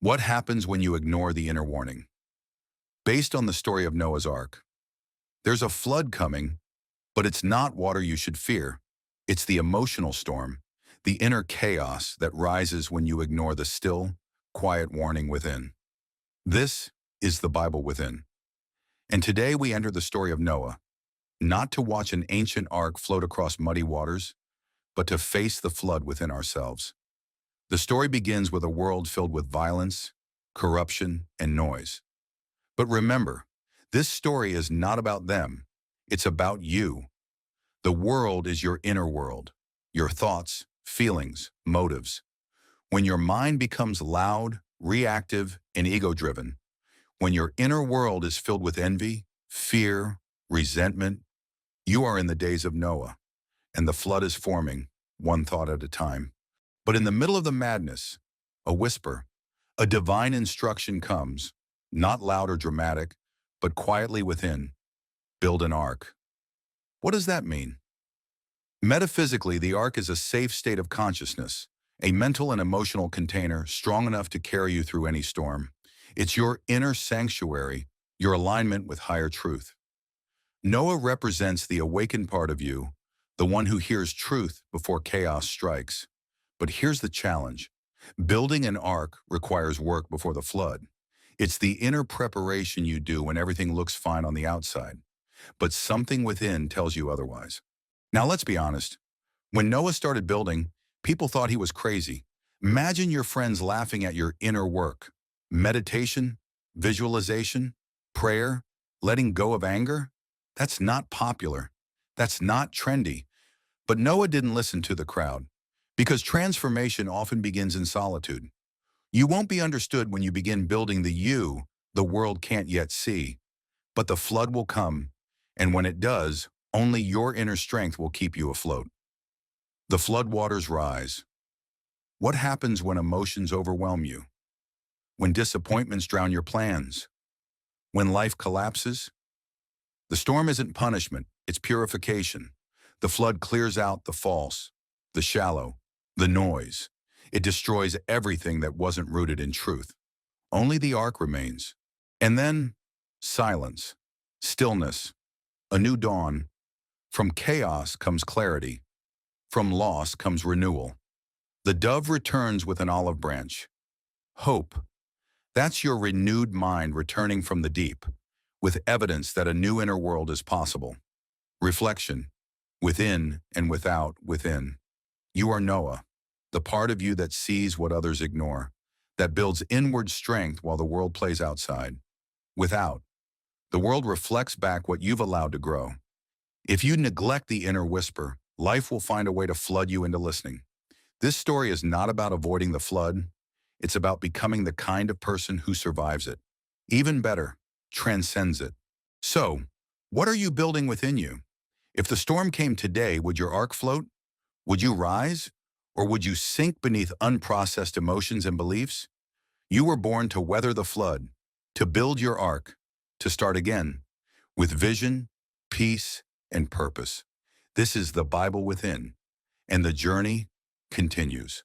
What happens when you ignore the inner warning? Based on the story of Noah's Ark, there's a flood coming, but it's not water you should fear. It's the emotional storm, the inner chaos that rises when you ignore the still, quiet warning within. This is the Bible within. And today we enter the story of Noah, not to watch an ancient ark float across muddy waters, but to face the flood within ourselves. The story begins with a world filled with violence, corruption, and noise. But remember, this story is not about them. It's about you. The world is your inner world, your thoughts, feelings, motives. When your mind becomes loud, reactive, and ego-driven, when your inner world is filled with envy, fear, resentment, you are in the days of Noah, and the flood is forming, one thought at a time. But in the middle of the madness, a whisper, a divine instruction comes, not loud or dramatic, but quietly within. Build an ark. What does that mean? Metaphysically, the ark is a safe state of consciousness, a mental and emotional container strong enough to carry you through any storm. It's your inner sanctuary, your alignment with higher truth. Noah represents the awakened part of you, the one who hears truth before chaos strikes. But here's the challenge. Building an ark requires work before the flood. It's the inner preparation you do when everything looks fine on the outside, but something within tells you otherwise. Now let's be honest. When Noah started building, people thought he was crazy. Imagine your friends laughing at your inner work. Meditation, visualization, prayer, letting go of anger. That's not popular. That's not trendy. But Noah didn't listen to the crowd, because transformation often begins in solitude. You won't be understood when you begin building the you the world can't yet see. But the flood will come, and when it does, only your inner strength will keep you afloat. The flood waters rise. What happens when emotions overwhelm you? When disappointments drown your plans? When life collapses? The storm isn't punishment, it's purification. The flood clears out the false, the shallow, the noise. It destroys everything that wasn't rooted in truth. Only the ark remains. And then, silence, stillness, a new dawn. From chaos comes clarity. From loss comes renewal. The dove returns with an olive branch. Hope. That's your renewed mind returning from the deep, with evidence that a new inner world is possible. Reflection. Within and without within. You are Noah, the part of you that sees what others ignore, that builds inward strength while the world plays outside. Without, the world reflects back what you've allowed to grow. If you neglect the inner whisper, life will find a way to flood you into listening. This story is not about avoiding the flood. It's about becoming the kind of person who survives it. Even better, transcends it. So, what are you building within you? If the storm came today, would your ark float? Would you rise? Or would you sink beneath unprocessed emotions and beliefs? You were born to weather the flood, to build your ark, to start again, with vision, peace, and purpose. This is the Bible within, and the journey continues.